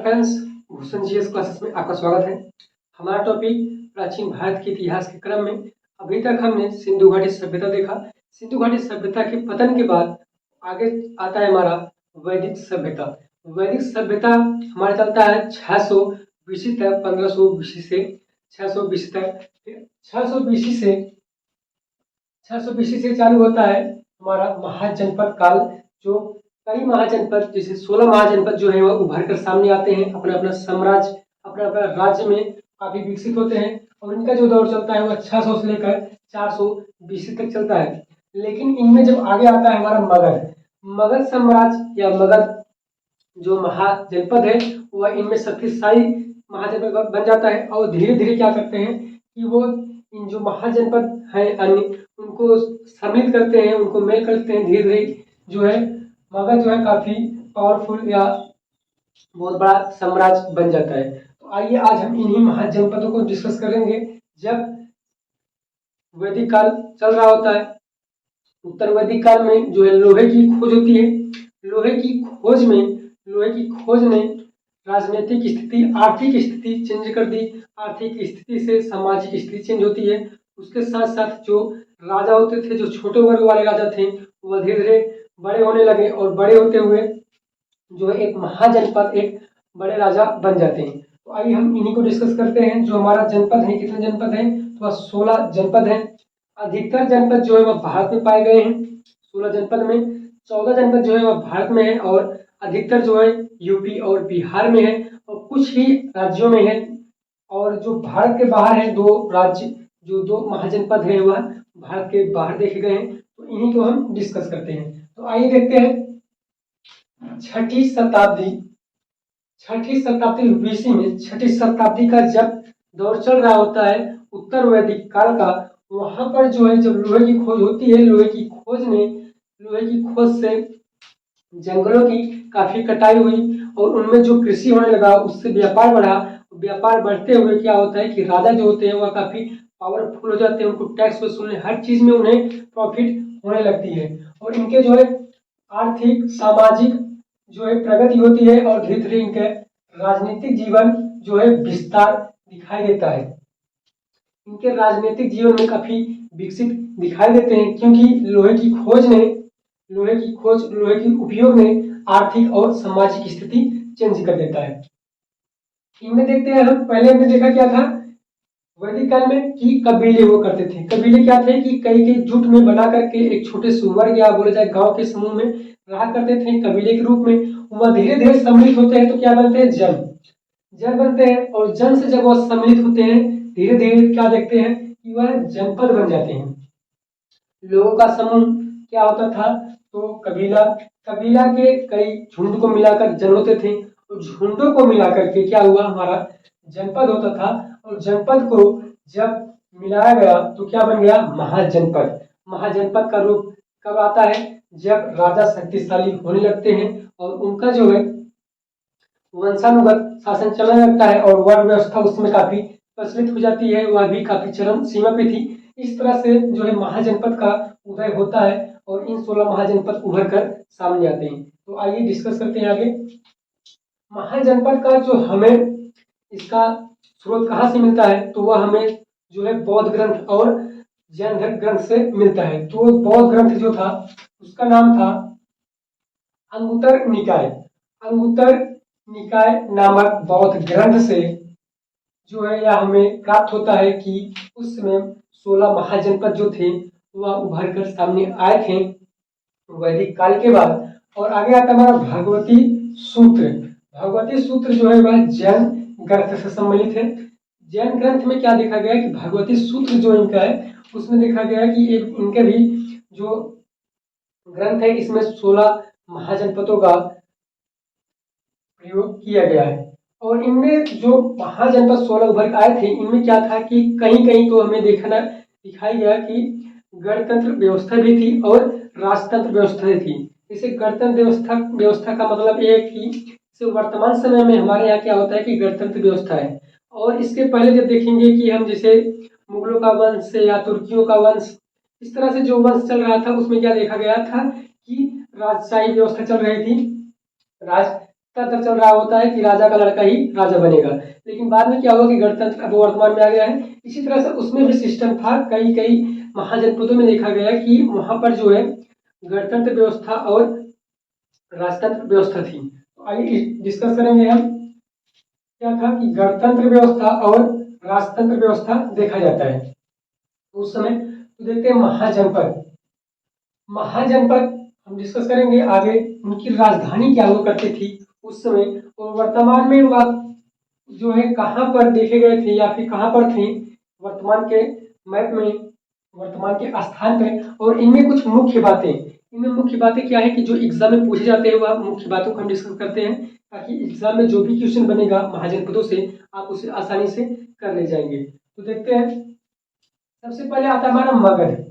Friends, Bhushan GS classes में आपका स्वागत है। हमारा टॉपिक प्राचीन भारत के इतिहास के क्रम में अभी तक हमने सिंधु घाटी सभ्यता देखा। सिंधु घाटी सभ्यता के पतन के बाद आगे आता है हमारा वैदिक सभ्यता। वैदिक सभ्यता हमारा चलता है 600 बीसी तक, 1500 बीसी से 600 बीसी तक। 600 बीसी से 600 बीसी से चालू होता है हमारा महाजनपद काल, जो कई महाजनपद जैसे 16 महाजनपद जो है वह उभर कर सामने आते हैं, अपना अपना साम्राज्य अपना अपना राज्य में काफी विकसित होते हैं और इनका जो दौर चलता है वह 600 से लेकर 400 बीसी तक चलता है। लेकिन इनमें जब आगे आता है हमारा मगध साम्राज्य या मगध जो महाजनपद है वह इनमें शक्तिशाली महाजनपद बन जाता है और धीरे धीरे क्या करते हैं कि वो इन जो महाजनपद है अन्य उनको सम्मिलित करते हैं, उनको मेल करते हैं। धीरे धीरे जो है मगध जो है काफी पावरफुल या बहुत बड़ा साम्राज्य बन जाता है। तो आइए आज हम इन्हीं महाजनपदों को डिस्कस करेंगे। जब वैदिक काल चल रहा होता है, उत्तर वैदिक काल में जो है लोहे की खोज होती है। लोहे की खोज ने राजनीतिक स्थिति, आर्थिक स्थिति चेंज कर दी। आर्थिक स्थिति से सामाजिक स्थिति चेंज होती है। उसके साथ साथ जो राजा होते थे, जो छोटे वर्ग वाले राजा थे, वह धीरे धीरे बड़े होने लगे और बड़े होते हुए जो है एक महाजनपद, एक बड़े राजा बन जाते हैं। तो आइए हम इन्हीं को डिस्कस करते हैं। जो हमारा जनपद है, कितने जनपद हैं? तो 16 जनपद हैं। अधिकतर जनपद जो है वह भारत में पाए गए हैं। 16 जनपद में 14 जनपद जो है वह भारत में है और अधिकतर जो है यूपी और बिहार में है और कुछ ही राज्यों में है। और जो भारत के बाहर है, दो राज्य, जो दो महाजनपद है वह भारत के बाहर देखे गए हैं। तो इन्हीं को हम डिस्कस करते हैं। तो आइए देखते हैं छठी शताब्दी बीसी में, छठी शताब्दी का जब दौर चल रहा होता है उत्तर वैदिक काल का, वहां पर जो है जब लोहे की खोज होती है, लोहे की खोज से जंगलों की काफी कटाई हुई और उनमें जो कृषि होने लगा उससे व्यापार बढ़ा। व्यापार बढ़ते हुए क्या होता है कि राजा जो होते हैं वह काफी पावरफुल हो जाते हैं, उनको टैक्स वसूलने, हर चीज में उन्हें प्रॉफिट होने लगती है और इनके जो है आर्थिक सामाजिक जो है प्रगति होती है और धीरे धीरे इनके राजनीतिक जीवन जो है विस्तार दिखाई देता है। इनके राजनीतिक जीवन में काफी विकसित दिखाई देते हैं क्योंकि लोहे की उपयोग ने आर्थिक और सामाजिक स्थिति चेंज कर देता है। इनमें देखते हैं हम, पहले हमने देखा क्या था वैदिक काल में कि कबीले हुआ करते थे। कबीले क्या थे कि कई जुट में बना करके एक छोटे से वर्ग या बोले जाए गांव के समूह में रहा करते थे कबीले के रूप में। वह धीरे धीरे सम्मिलित होते हैं तो क्या बनते हैं? जन बनते हैं और जन से जब वह सम्मिलित होते हैं धीरे धीरे क्या देखते हैं कि वह जनपद बन जाते हैं। लोगों का समूह क्या होता था? तो कबीला के कई झुंड को मिलाकर जन होते थे और झुंडों को मिलाकर के क्या हुआ, हमारा जनपद होता था। और जनपद को जब मिलाया गया तो क्या बन गया? महाजनपद। महाजनपद का रूप कब आता है? जब राजा शक्तिशाली होने लगते हैं और उनका जो है वंशानुगत शासन चलने लगता है और वर्ण व्यवस्था उसमें काफी प्रचलित हो जाती है, वह भी काफी चरम सीमा पे थी। इस तरह से जो है महाजनपद का उदय होता है और इन 16 महाजनपद उभर कर सामने आते हैं। तो आइए डिस्कस करते हैं आगे। महाजनपद का जो हमें इसका स्रोत कहाँ से मिलता है? तो वह हमें जो है बौद्ध ग्रंथ और जैन ग्रंथ से मिलता है। तो बौद्ध ग्रंथ जो था उसका नाम था अंगुत्तर निकाय। अंगुत्तर निकाय नामक बौद्ध ग्रंथ से जो है यह हमें प्राप्त होता है कि उस समय 16 महाजनपद जो थे वह उभर कर सामने आए थे वैदिक काल के बाद। और आगे आता हमारा भगवती सूत्र। भगवती सूत्र जो है वह जैन ग्रंथ से सम्मिलित है। जैन ग्रंथ में क्या देखा गया कि भगवती सूत्र जो इनका है उसमें देखा गया कि इनके भी जो ग्रंथ है इसमें 16 महाजनपदों का प्रयोग किया गया है। और इनमें जो महाजनपद 16 उभर आए थे इनमें क्या था कि कहीं कहीं तो हमें दिखाई गया कि गणतंत्र व्यवस्था भी थी और राजतंत्र व्यवस्था भी थी। इसे गणतंत्र व्यवस्था का मतलब ये है कि वर्तमान समय में हमारे यहाँ क्या होता है कि गणतंत्र व्यवस्था है। और इसके पहले जब देखेंगे कि हम जैसे मुगलों का वंश या तुर्कियों का वंश, इस तरह से जो वंश चल रहा था उसमें क्या देखा गया था कि राजशाही व्यवस्था चल रही थी। तंत्र चल रहा होता है कि राजा का लड़का ही राजा बनेगा। लेकिन बाद में क्या हुआ कि गणतंत्र अब वर्तमान में आ गया है। इसी तरह से उसमें भी सिस्टम था, कई कई महाजनपदों में देखा गया कि वहां पर जो है गणतंत्र व्यवस्था और राजतंत्र व्यवस्था थी। तो आइए डिस्कस करेंगे हम क्या था कि गणतंत्र व्यवस्था और राजतंत्र व्यवस्था देखा जाता है उस समय। तो देखते हैं महाजनपद। महाजनपद हम डिस्कस करेंगे आगे, उनकी राजधानी क्या हुआ करती थी उस समय, और वर्तमान में वह जो है कहाँ पर देखे गए थे या फिर कहाँ पर थे वर्तमान के मैप में, वर्तमान के स्थान पे। और इनमें कुछ मुख्य बातें, इनमें मुख्य बातें क्या है कि जो एग्जाम में पूछे जाते हैं वह मुख्य बातों को हम डिस्कस करते हैं, ताकि एग्जाम में जो भी क्वेश्चन बनेगा महाजनपदों से आप उसे आसानी से कर ले जाएंगे। तो देखते हैं, सबसे पहले आता है हमारा मगध।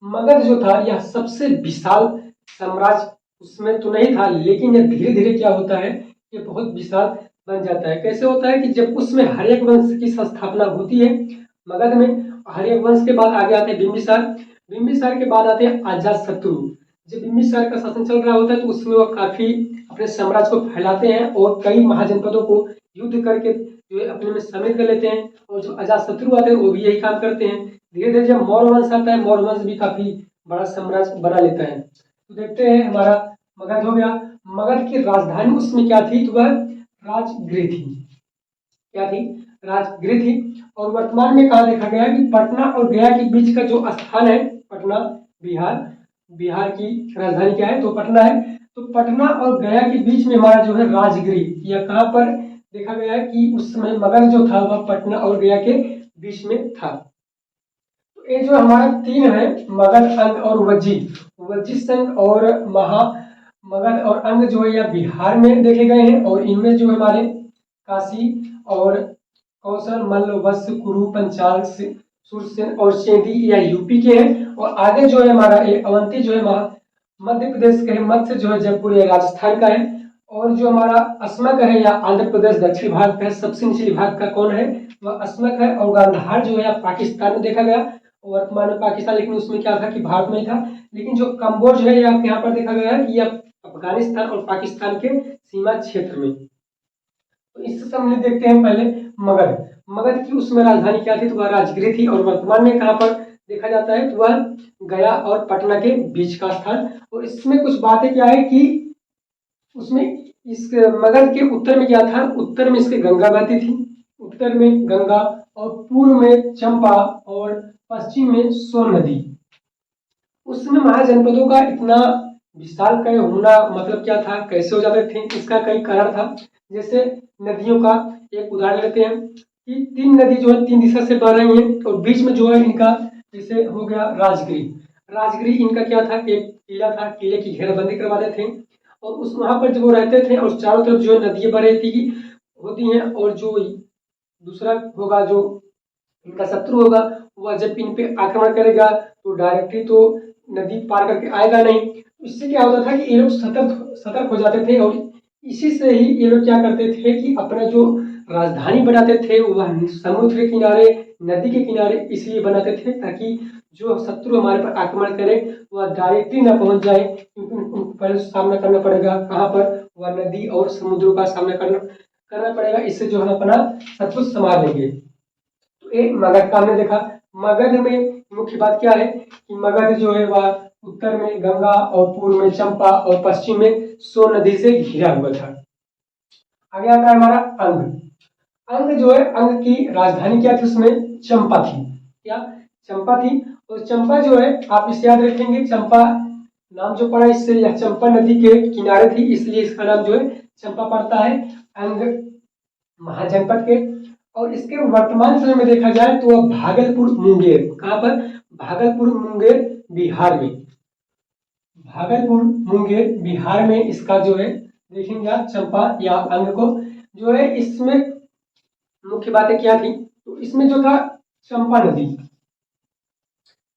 मगध जो था यह सबसे विशाल साम्राज्य उसमें तो नहीं था, लेकिन यह धीरे धीरे क्या होता है ये बहुत विशाल बन जाता है। कैसे होता है कि जब उसमें हर्यक वंश की स्थापना होती है मगध में, हर्यक वंश के बाद आगे आते हैं बिंबिसार, बिंबिसार के बाद आते हैं अजातशत्रु। जब बिंबिसार का शासन चल रहा होता है तो उसमें वह काफी अपने साम्राज्य को फैलाते हैं और कई महाजनपदों को युद्ध करके जो है अपने में शामिल कर लेते हैं। और जो अजातशत्रु आते हैं वो भी यही काम करते हैं। धीरे धीरे जब मौर्य वंश आता है, मौर्य वंश भी काफी बड़ा साम्राज्य बना लेता है। तो देखते हैं, हमारा मगध हो गया। मगध की राजधानी उसमें क्या थी, तो वह राजगृह थी। क्या थी, राजगृह थी। और वर्तमान में कहा देखा गया कि पटना और गया के बीच का जो स्थान है, पटना बिहार, बिहार की राजधानी क्या है तो पटना है। तो पटना और गया के बीच में हमारा जो है राजगृह, यह कहाँ पर देखा गया है कि उस समय मगध जो था वह पटना और गया के बीच में था। तो ये जो हमारा तीन है, मगध, अंग और वज्जी, वज्जी संघ और महा मगध और अंग जो है यह बिहार में देखे गए हैं। और इनमें जो हमारे काशी और कौशल, मल्ल, वत्स, कुरु, पंचाल, सुरसेन और सेंधी यह यूपी के हैं। और आगे जो है हमारा ये अवंती जो है मध्य प्रदेश के है, मत्स्य जो है जयपुर या राजस्थान का है। और जो हमारा अस्मक है या आंध्र प्रदेश दक्षिण भारत का है, सबसे निचले भाग का कौन है वह अस्मक है। और गांधार जो है पाकिस्तान में देखा गया, वर्तमान में पाकिस्तान, लेकिन उसमें क्या था कि भारत में था। लेकिन जो कम्बोज है यहाँ पर देखा गया है कि यह अफगानिस्तान और पाकिस्तान के सीमा क्षेत्र में। तो इससे सम्मिलित देखते हैं पहले मगध। मगध की उसमें राजधानी क्या थी, तो वह राजगृह थी। और वर्तमान में कहाँ पर देखा जाता है तो वह गया और पटना के बीच का स्थान। और इसमें कुछ बातें क्या है कि उसमें इस मगध के उत्तर में क्या था, उत्तर में इसके गंगा बहती थी, उत्तर में गंगा, और पूर्व में चंपा और पश्चिम में सोन नदी। उसमें महाजनपदों का इतना विशाल कई होना मतलब क्या था, कैसे हो जाते थे, इसका कई कारण था। जैसे नदियों का एक उदाहरण लेते हैं कि तीन नदी जो है तीन दिशा से बह रही हैं और बीच में जो है इनका जैसे हो गया राजगृह। राजगृह इनका क्या था, एक किला था, किले की घेराबंदी करवाते थे। और उस वहां पर जब वो रहते थे और चारों तरफ जो है नदियां बह रही थी होती हैं। और जो दूसरा होगा जो इनका शत्रु होगा वह जब इन पे आक्रमण करेगा तो डायरेक्टली तो नदी पार करके आएगा नहीं। इससे क्या होता था कि ये लोग सतर्क हो जाते थे। और इसी से ही ये लोग क्या करते थे कि अपना जो राजधानी बनाते थे वह समुद्र के किनारे, नदी के किनारे इसलिए बनाते थे ताकि जो शत्रु हमारे पर आक्रमण करे वह डायरेक्टली ना पहुंच जाए, क्योंकि उनको पहले सामना करना पड़ेगा कहाँ पर, वह नदी और समुद्रों का सामना करना पड़ेगा। इससे जो हम अपना सब कुछ संभाल लेंगे। तो एक मगध का हमने देखा। मगध में मुख्य बात क्या है कि मगध जो है वह उत्तर में गंगा और पूर्व में चंपा और पश्चिम में सोन नदी से घिरा हुआ था। आगे आता है हमारा अंग। अंग जो है, अंग की राजधानी क्या थी, उसमें चंपा थी। क्या, चंपा थी। और चंपा जो है आप इसे याद रखेंगे, चंपा नाम जो पड़ा इससे, यह चंपा नदी के किनारे थी इसलिए इसका नाम जो है चंपा पड़ता है अंग महाजनपद के। और इसके वर्तमान समय में देखा जाए तो वह भागलपुर मुंगेर, कहाँ पर, भागलपुर मुंगेर बिहार में, भागलपुर मुंगेर बिहार में इसका जो है देखेंगे आप चंपा या अंग को जो है। इसमें मुख्य बातें क्या थी, तो इसमें जो था चंपा नदी,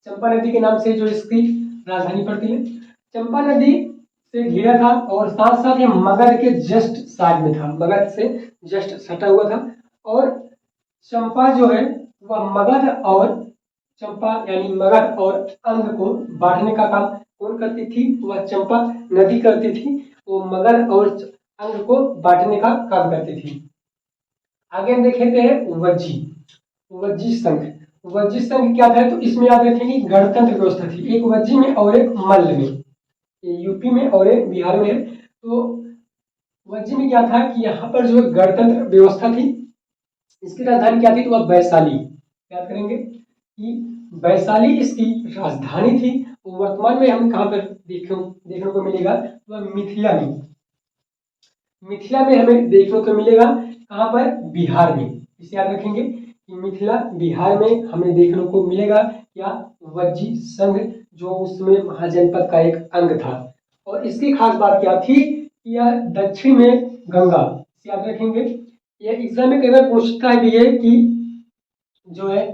चंपा नदी के नाम से जो इसकी राजधानी पड़ती है, चंपा नदी से घिरा था। और साथ साथ ये मगध के जस्ट साइड में था, मगध से जस्ट सटा हुआ था। और चंपा जो है वह मगध और चंपा यानी मगध और अंग को बांटने का काम कौन करती थी, वह चंपा नदी करती थी। वो मगध और अंग को बांटने का काम करती थी। आगे हम देखेते हैं वज्जी वज्जी संघ। वज्जी संघ क्या था, तो इसमें याद रखेंगे गणतंत्र व्यवस्था थी, एक वज्जी में और एक मल्ल में, यूपी में और एक बिहार में। तो वज्जी में क्या था कि यहाँ पर जो गणतंत्र व्यवस्था थी, इसकी राजधानी क्या थी, तो वह वैशाली, याद करेंगे कि वैशाली इसकी राजधानी थी। वर्तमान में हम कहाँ पर देखने को मिलेगा, वह मिथिला में, मिथिला में हमें देखने को मिलेगा। कहाँ पर, बिहार में। इसे याद रखेंगे कि मिथिला बिहार में हमें देखने को मिलेगा क्या, वज्जी संघ, जो उसमें महाजनपद का एक अंग था। और इसकी खास बात क्या थी कि यह दक्षिण में गंगा, याद रखेंगे। यह एग्जाम में कई बार पूछता है भी है कि जो है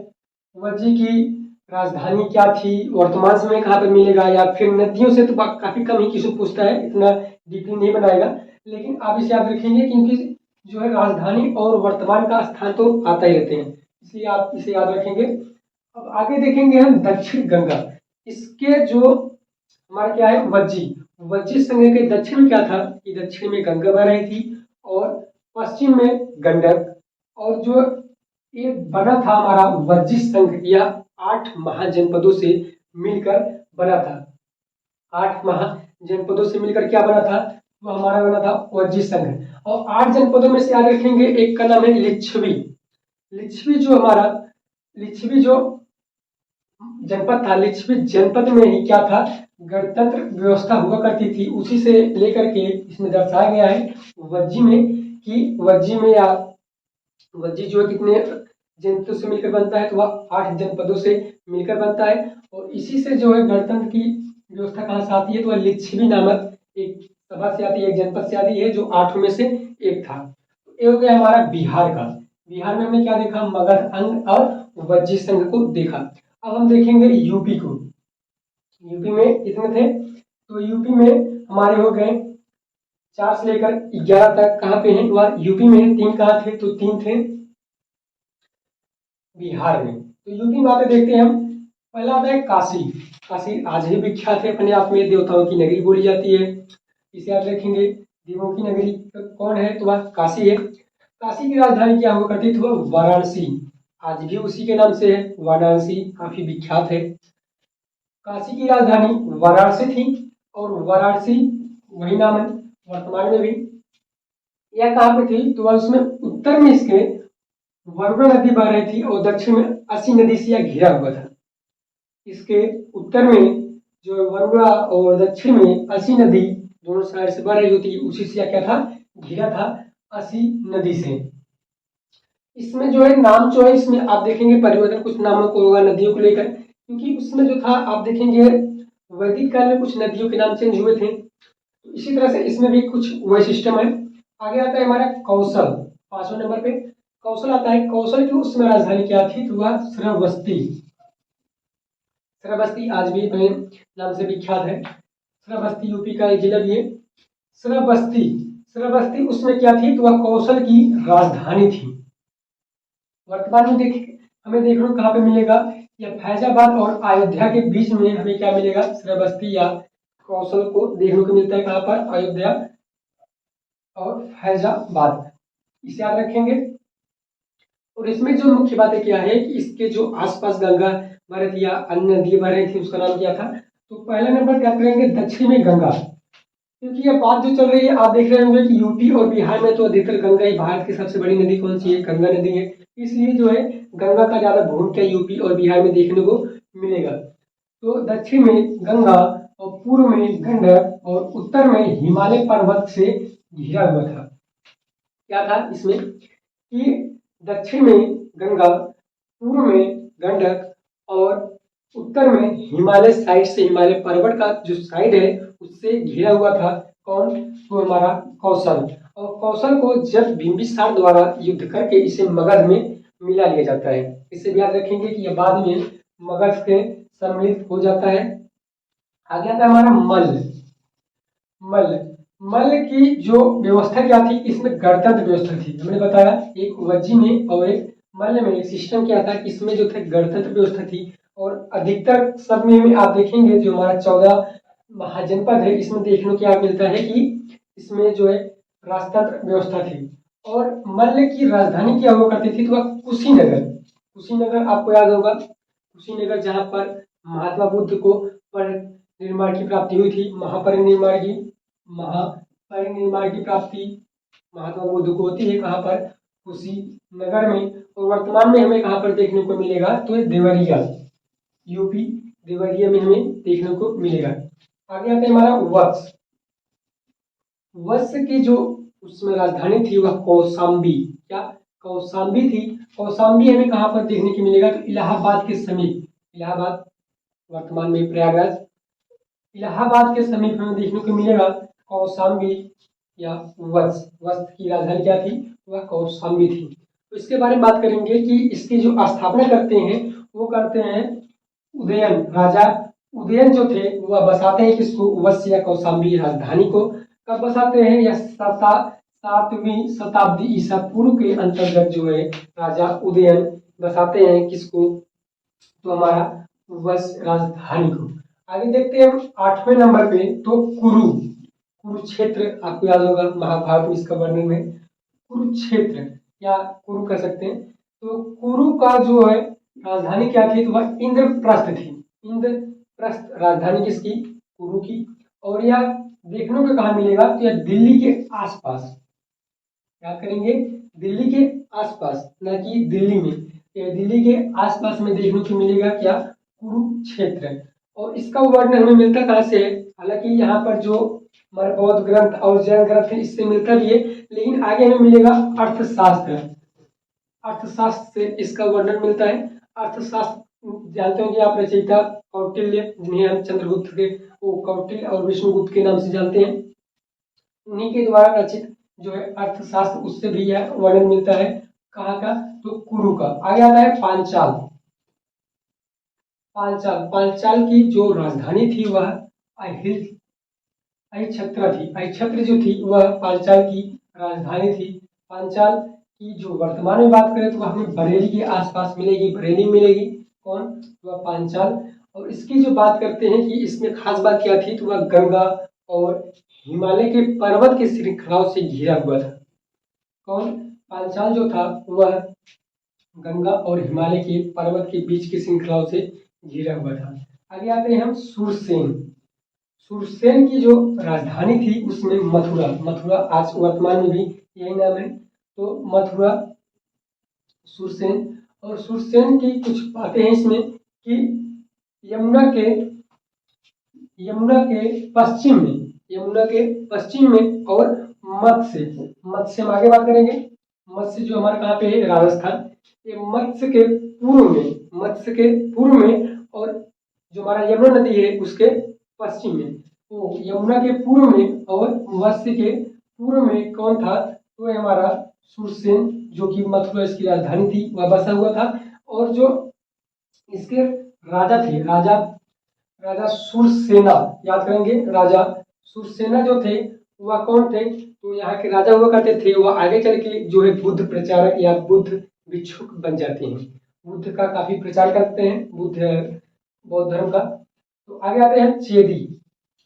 वज्जी की राजधानी क्या थी, वर्तमान समय कहाँ पर मिलेगा, या फिर नदियों से तो काफी कम ही किसी पूछता है, इतना डीपली नहीं बनाएगा। लेकिन आप इसे याद रखेंगे क्योंकि जो है राजधानी और वर्तमान का स्थान तो आता ही रहते हैं, इसलिए आप इसे याद रखेंगे। अब आगे देखेंगे हम दक्षिण गंगा। इसके जो हमारा क्या है, वज्जी वज्जी संघ के दक्षिण में क्या था कि दक्षिण में गंगा बह रही थी और पश्चिम में गंडक। और जो ये बना था हमारा वज्जी संघ, यह 8 महाजनपदों से मिलकर बना था। 8 महाजनपदों से मिलकर क्या बना था, वो हमारा बना था वज्जी संघ। और 8 जनपदों में से याद रखेंगे एक का नाम है लिच्छवी। लिच्छवी जो हमारा, लिच्छवी जो जनपद था, लिच्छवी जनपद में ही क्या था, गणतंत्र व्यवस्था हुआ करती थी। उसी से लेकर के इसमें दर्शाया गया है वज्जी में कि वज्जी में या वज्जी जो है कितने जनपदों से मिलकर बनता है, तो वह 8 जनपदों से मिलकर बनता है। और इसी से जो है गणतंत्र की व्यवस्था कहाँ से आती है, तो वह लिच्छवी नामक एक सभा से आती है, एक जनपद से आती है, जो 8 में से एक था। ये हो गया हमारा बिहार का। बिहार में हमने क्या देखा, मगध अंग और वज्जी संघ को देखा। अब हम देखेंगे यूपी को। यूपी में कितने थे, तो यूपी में हमारे हो गए 4 से लेकर 11 तक। कहाँ पे हैं, वह यूपी में। 3 कहाँ थे, तो 3 थे बिहार में। तो यूपी में आते देखते हैं हम। पहला आता है काशी। काशी आज भी विख्यात है अपने आप में, देवताओं की नगरी बोली जाती है, इसे याद रखेंगे। देवों की नगरी कौन है, तो वह काशी है। काशी की राजधानी क्या हुआ करती थी, वह वाराणसी, आज भी उसी के नाम से है, वाराणसी काफी विख्यात है। काशी की राजधानी वाराणसी थी और वाराणसी वही नाम है वर्तमान में भी। यह कहाँ पे थी, तो वह उसमें उत्तर में इसके वरुणा नदी बह रही थी और दक्षिण में असी नदी से यह घिरा हुआ था। इसके उत्तर में जो वरुणा और दक्षिण में असी नदी दोनों साइड से बह रही होती, उसी से क्या था, घिरा था असी नदी से। इसमें जो है नाम जो है, इसमें आप देखेंगे परिवर्तन कुछ नामों को होगा नदियों को लेकर, क्योंकि उसमें जो था आप देखेंगे वैदिक काल में कुछ नदियों के नाम चेंज हुए थे, तो इसी तरह से इसमें भी कुछ वही सिस्टम है। आगे आता है हमारा कौशल, 5वें नंबर पे कौशल आता है। कौशल की उसमें राजधानी क्या थी, तो वह श्रावस्ती। श्रावस्ती आज भी अपने नाम से विख्यात है। श्रावस्ती यूपी का एक जिला भी है। श्रावस्ती, श्रावस्ती उसमें क्या थी, तो वह कौशल की राजधानी थी। वर्तमान में हमें देखने को कहाँ पे मिलेगा, या फैजाबाद और अयोध्या के बीच में हमें क्या मिलेगा, श्रावस्ती या कौशल को देखने को मिलता है। कहाँ पर, अयोध्या और फैजाबाद, इसे याद रखेंगे। और इसमें जो मुख्य बातें क्या है कि इसके जो आसपास गंगा बह रही थी या अन्य नदी बह रही थी, उसका नाम क्या था, तो पहला नंबर क्या करेंगे, दक्षिण में गंगा। क्योंकि ये बात जो चल रही है, आप देख रहे होंगे कि यूपी और बिहार में तो अधिकतर गंगा ही, भारत की सबसे बड़ी नदी कौन सी है, गंगा नदी है। इसलिए जो है गंगा का ज्यादा भूमिका यूपी और बिहार में देखने को मिलेगा। तो दक्षिण में गंगा और पूर्व में गंडक और उत्तर में हिमालय पर्वत से घिरा हुआ था। क्या था इसमें कि दक्षिण में गंगा, पूर्व में गंडक और उत्तर में हिमालय साइड से, हिमालय पर्वत का जो साइड है उससे घिरा हुआ था। कौन, तो हमारा कौशल। और कौशल को जब बिंबिसार द्वारा युद्ध करके इसे मगध में मिला लिया जाता है। इसे भी याद रखेंगे कि यह बाद में मगध से सम्मिलित हो जाता है। आगे आता है हमारा मल्ल। मल्ल, मल्ल की जो व्यवस्था क्या थी, इसमें गणतंत्र व्यवस्था थी। हमने बताया एक वज्जी में और एक मल्ल में सिस्टम क्या था, इसमें जो थे गणतंत्र व्यवस्था थी। और अधिकतर सब में आप देखेंगे जो हमारा 14 महाजनपद है, इसमें देखने को क्या मिलता है कि इसमें जो है राजतंत्र व्यवस्था थी। और मल्ल की राजधानी क्या हुआ करती थी, तो वह कुशीनगर। कुशीनगर आपको याद होगा, कुशीनगर जहाँ पर महात्मा बुद्ध को परिनिर्वाण की प्राप्ति हुई थी, महापरिनिर्वाण की प्राप्ति महात्मा बुद्ध को होती है कहाँ पर, कुशीनगर में। और वर्तमान में हमें कहाँ पर देखने को मिलेगा, तो ये देवरिया, यूपी देवरिया में हमें देखने को मिलेगा। आगे आता है हमारा वत्स। वत्स की जो उसमें राजधानी थी वह कौशाम्बी, क्या कौशाम्बी थी। कौशाम्बी हमें कहाँ पर देखने को मिलेगा, तो इलाहाबाद के समीप, इलाहाबाद वर्तमान में प्रयागराज, इलाहाबाद के समीप हमें देखने को मिलेगा कौशाम्बी या वत्स। वत्स की राजधानी क्या थी, वह कौशाम्बी थी। तो इसके बारे में बात करेंगे कि इसकी जो स्थापना करते हैं वो करते हैं उदयन, राजा उदयन जो थे वह बसाते हैं किसको, वत्स या कौशाम्बी राजधानी को। कब बसाते हैं, या 7वीं शताब्दी ईसा पूर्व के अंतर्गत जो है राजा उदयन बसाते हैं किसको, तो हमारा वत्स राजधानी को। आगे देखते हैं हम 8वें नंबर पे, तो कुरुक्षेत्र आपको याद होगा, महाभारत में इसका वर्णन है। कुरुक्षेत्र या कुरु कह सकते हैं। तो कुरु का जो है राजधानी क्या थी, तो वह इंद्रप्रस्थ थी। इंद्रप्रस्थ राजधानी किसकी, कुरु की। और यह देखने को कहाँ मिलेगा, तो यह दिल्ली के आसपास, क्या करेंगे, दिल्ली के आसपास, न कि दिल्ली में, यह दिल्ली के आसपास में देखने को मिलेगा क्या, कुरुक्षेत्र। और इसका वर्णन हमें मिलता कहाँ से है, हालांकि यहाँ पर जो हमारे बौद्ध ग्रंथ और जैन ग्रंथ है इससे मिलता भी है, लेकिन आगे हमें मिलेगा अर्थशास्त्र। अर्थशास्त्र से इसका वर्णन मिलता है। अर्थशास्त्र जानते होंगे आप, रचयिता कौटिल्य, जिन्हें हम चंद्रगुप्त के कौटिल्य और विष्णुगुप्त के नाम से जानते हैं, उन्हीं के द्वारा रचित जो है अर्थशास्त्र, उससे भी यह वर्णन मिलता है। कहाँ का, तो कुरु का। आगे आता है पांचाल। पांचाल की जो राजधानी थी वह अहिछत्र थी। अहिछत्र जो थी वह पांचाल की राजधानी थी। पांचाल की जो वर्तमान में बात करें तो वह हमें बरेली के आसपास मिलेगी, बरेली मिलेगी। कौन, वह पांचाल। और इसकी जो बात करते हैं कि इसमें खास बात क्या थी, तो वह गंगा और हिमालय के पर्वत की श्रृंखलाओं से घिरा हुआ था। कौन, पांचाल जो था वह गंगा और हिमालय के पर्वत के बीच की श्रृंखलाओं से घिरा हुआ था। आगे आते हैं हम सुरसेन। सुरसेन की जो राजधानी थी उसमें मथुरा, मथुरा आज वर्तमान में भी यही नाम है, तो मथुरा, सुरसेन। और सुरसेन की कुछ बातें हैं इसमें कि यमुना के पश्चिम में और मत्स्य हम आगे बात करेंगे। मत्स्य जो हमारे कहाँ पे है, राजस्थान। ये मत्स्य के पूर्व में और जो हमारा यमुना नदी है उसके पश्चिम में, तो यमुना के पूर्व में और मत्स्य के पूर्व में कौन था, तो हमारा सुरसेन, जो कि मथुरा इसकी राजधानी थी, वह बसा हुआ था। और जो इसके राजा थे, राजा सुरसेना, याद करेंगे, राजा सुरसेना जो थे वह कौन थे, तो यहाँ के राजा हुआ करते थे। वह आगे चल के जो है बुद्ध प्रचारक या बुद्ध भिक्षुक बन जाते हैं, बुद्ध का काफी प्रचार करते हैं, बौद्ध धर्म का। तो आगे आते हैं चेदी।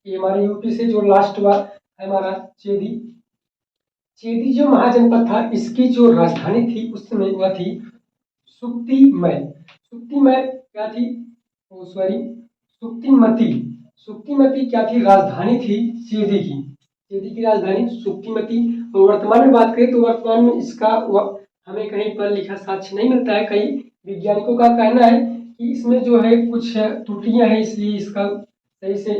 ये हमारे यूपी से जो लास्ट हुआ है हमारा चेदी। चेदी जो महाजनपद था, इसकी जो राजधानी थी उस समय वह थी सुक्तिमय। सुक्तिमय क्या थी, सुक्तिमती क्या थी, राजधानी थी चेदी की राजधानी सुक्तिमती। और वर्तमान में बात करें तो वर्तमान में इसका हमें कहीं पर लिखा साक्ष्य नहीं मिलता है। कई वैज्ञानिकों का कहना है कि इसमें जो है कुछ त्रुटियां हैं, इसलिए इसका सही से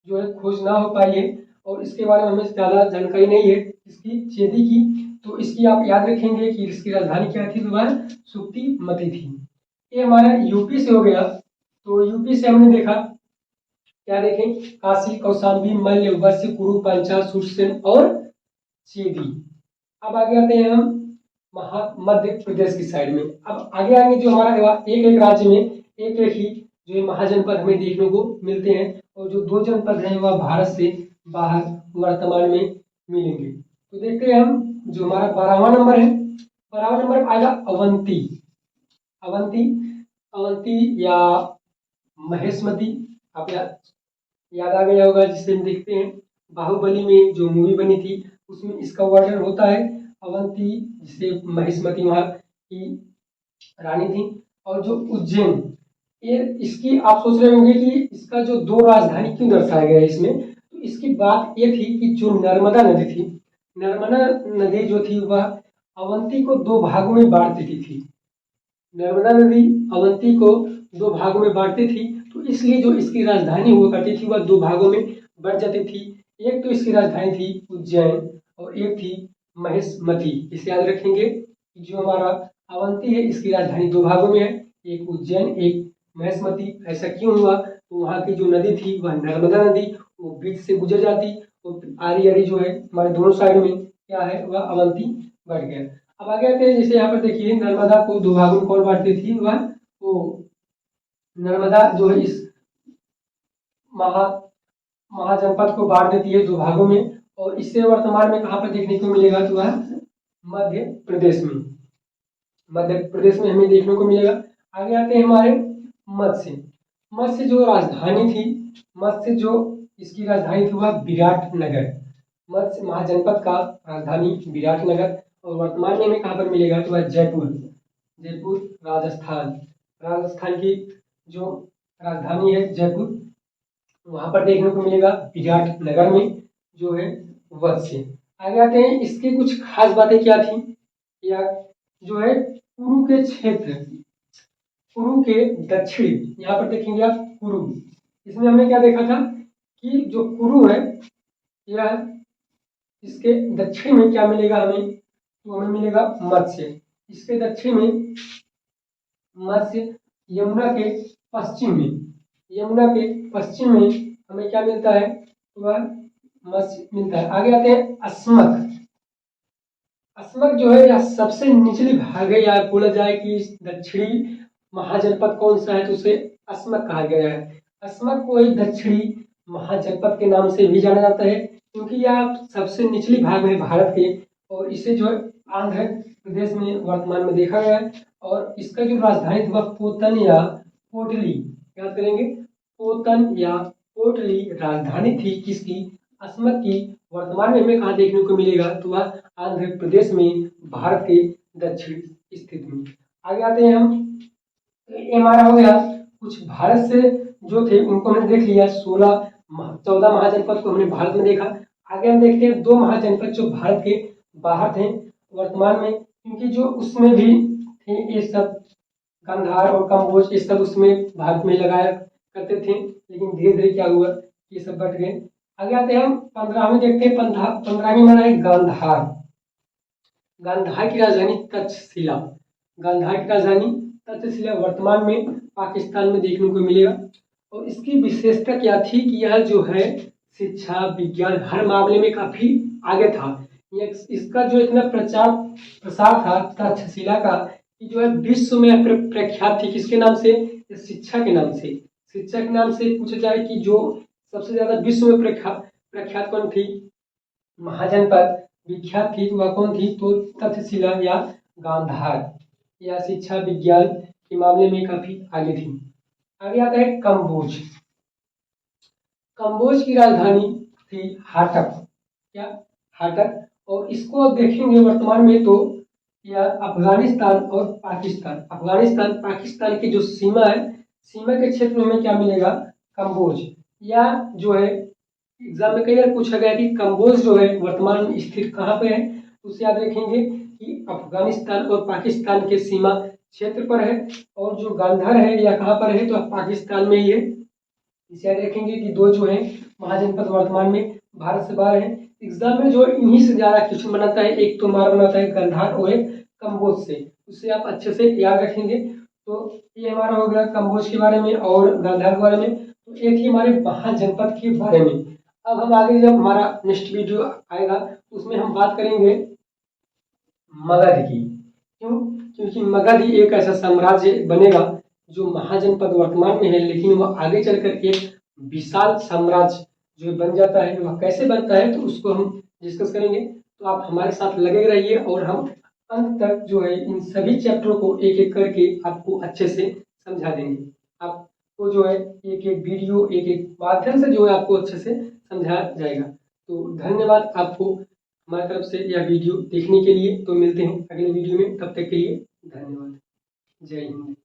जो है खोज ना हो पाई है, और इसके बारे में हमें ज़्यादा जानकारी नहीं है इसकी, चेदी की। तो इसकी आप याद रखेंगे कि इसकी राजधानी क्या थी, तो वह सुक्तिमती थी। ये हमारा यूपी से हो गया। तो यूपी से हमने देखा, क्या देखें, काशी, कौशाम्बी, मल्ल, वत्स, कुरु, पांचाल, सुरसेन और चेदी। अब आगे आते हैं हम मध्य प्रदेश की साइड में। अब आगे आएंगे जो हमारा एक एक राज्य में एक एक ही जो महाजनपद हमें देखने को मिलते हैं, और जो 2 जनपद हैं वह भारत से बाहर वर्तमान में मिलेंगे। तो देखते हैं हम, जो हमारा 12वां नंबर है, 12वां नंबर आएगा अवंती। अवंती या महेशमती, आप याद आ गया होगा, जिसे हम देखते हैं बाहुबली में जो मूवी बनी थी उसमें इसका वर्णन होता है। अवंती जिसे महिष्मती वहाँ की रानी थी। और जो उज्जैन, ये इसकी आप सोच रहे होंगे कि इसका जो दो राजधानी क्यों दर्शाया गया है इसमें, तो इसकी बात ये थी कि जो नर्मदा नदी थी, नर्मदा नदी जो थी वह अवंती को दो भागों में बांट देती थी। नर्मदा नदी अवंती को दो भागों में बांटती थी, तो इसलिए जो इसकी राजधानी हुआ करती थी वह दो भागों में बढ़ जाती थी। एक तो इसकी राजधानी थी उज्जैन और एक थी महिष्मती। इसे याद रखेंगे कि जो हमारा अवंती है इसकी राजधानी दो भागों में है, एक उज्जैन एक महिष्मती। ऐसा क्यों हुआ, तो वहाँ की जो नदी थी वह नर्मदा नदी, वो बीच से गुजर जाती और आरी आरी जो है हमारे दोनों साइड में क्या है वह अवंती बढ़ गया। अब आगे आते हैं, जैसे यहाँ पर देखिए नर्मदा को दो भागों में कौन बांटती थी, वह वो नर्मदा जो है इस महा महाजनपद को बांट देती है दो भागों में। और इससे वर्तमान में कहाँ पर देखने को मिलेगा, तो वह मध्य प्रदेश में, मध्य प्रदेश में हमें देखने को मिलेगा। आगे आते हैं हमारे मत्स्य। मत्स्य जो राजधानी थी, मत्स्य जो इसकी राजधानी थी वह विराटनगर, मत्स्य महाजनपद का राजधानी विराटनगर। और वर्तमान में हमें कहाँ पर मिलेगा, तो वह जयपुर, जयपुर राजस्थान, राजस्थान की जो राजधानी है जयपुर, वहां पर देखने को मिलेगा विराटनगर में जो है वत्स्य। आगे आते हैं, इसकी कुछ खास बातें क्या थी, या जो है कुरु के क्षेत्र, कुरु के दक्षिण, यहाँ पर देखेंगे आप कुरु, इसमें हमने क्या देखा था कि जो कुरु है यह इसके दक्षिण में क्या मिलेगा हमें, तो हमें मिलेगा मत्स्य। इसके दक्षिण में मत्स्य, यमुना के पश्चिम में, यमुना के पश्चिम में हमें क्या मिलता है, तो वह मत्स्य मिलता है। आगे आते हैं अस्मक। अस्मक जो है यह सबसे निचली भाग है, या बोला जाए कि दक्षिणी महाजनपद कौन सा है तो उसे अस्मक कहा गया है। अस्मक को एक दक्षिणी महाजनपद के नाम से भी जाना जाता है, क्योंकि यह सबसे निचली भाग में भारत के, और इसे जो है आंध्र प्रदेश में वर्तमान में देखा गया है। और इसका जो राजधानी था पोतन या पोटली, याद करेंगे, पोतन या पोटली राजधानी थी किसकी, अस्मक की। वर्तमान में हमें कहाँ देखने को मिलेगा, तो वह आंध्र प्रदेश में भारत के दक्षिण स्थित में। आगे आते हैं हम, ये हमारा हो गया कुछ भारत से जो थे उनको हमने देख लिया, 14 महाजनपद को हमने भारत में देखा। आगे हम देखते हैं दो महाजनपद जो भारत के बाहर थे वर्तमान में, क्योंकि जो उसमें भी थे ये सब गांधार और कम्बोज, ये सब उसमें भारत में लगाया करते थे, लेकिन धीरे धीरे क्या हुआ ये सब बट गए। आगे आते हैं हम 15वें देखते हैं, 15वीं माना है गांधार। गांधार की राजधानी तक्षशिला, गांधार की राजधानी तक्षशिला वर्तमान में पाकिस्तान में देखने को मिलेगा। और इसकी विशेषता क्या थी कि यह जो है शिक्षा विज्ञान हर मामले में काफी आगे था। इसका जो इतना प्रचार प्रसार था तक्षशिला का कि जो है विश्व में प्रख्यात थी, किसके नाम से, शिक्षा के नाम से। शिक्षा के नाम से पूछा जाए कि जो सबसे ज्यादा विश्व में प्रख्यात कौन थी, महाजनपद विख्यात थी, वह कौन थी, तो तक्षशिला या गांधार, या शिक्षा विज्ञान के मामले में काफी आगे थी। आगे आता है कम्बोज। कम्बोज की राजधानी थी हाटक, क्या, हाटक। और इसको देखेंगे वर्तमान में तो यह अफगानिस्तान और पाकिस्तान, अफगानिस्तान पाकिस्तान की जो सीमा है, सीमा के क्षेत्र में क्या मिलेगा, कम्बोज। या जो है एग्जाम में कई बार पूछा गया कि कम्बोज जो है वर्तमान में स्थित कहाँ पे है, तो उसे याद रखेंगे कि अफगानिस्तान और पाकिस्तान के सीमा क्षेत्र पर है। और जो गांधार है यह कहाँ पर है, तो पाकिस्तान में ही है। इसे याद रखेंगे कि दो जो है महाजनपद वर्तमान में भारत से बाहर है। एग्जाम में जो इन्हीं से ज्यादा क्वेश्चन बनाता है, एक तो हमारा बनाता है गांधार और एक कम्बोज से, उसे आप अच्छे से याद रखेंगे। तो ये हमारा हो गया कम्बोज के बारे में और गांधार के बारे में। तो एक ही हमारे महाजनपद के बारे में। अब हम आगे जब हमारा नेक्स्ट वीडियो आएगा उसमें हम बात करेंगे मगध की। क्यों, क्योंकि मगध ही एक ऐसा साम्राज्य बनेगा जो महाजनपद वर्तमान में है, लेकिन वह आगे चलकर एक विशाल साम्राज्य जो बन जाता है। वह कैसे बनता है तो उसको हम डिस्कस करेंगे। तो आप हमारे साथ लगे रहिए और हम अंत तक जो है इन सभी चैप्टरों को एक एक करके आपको अच्छे से समझा देंगे। आपको जो है एक एक वीडियो एक एक माध्यम से जो है आपको अच्छे से समझाया जाएगा। तो धन्यवाद आपको हमारी तरफ से यह वीडियो देखने के लिए। तो मिलते हैं अगले वीडियो में, तब तक के लिए धन्यवाद। जय हिंद।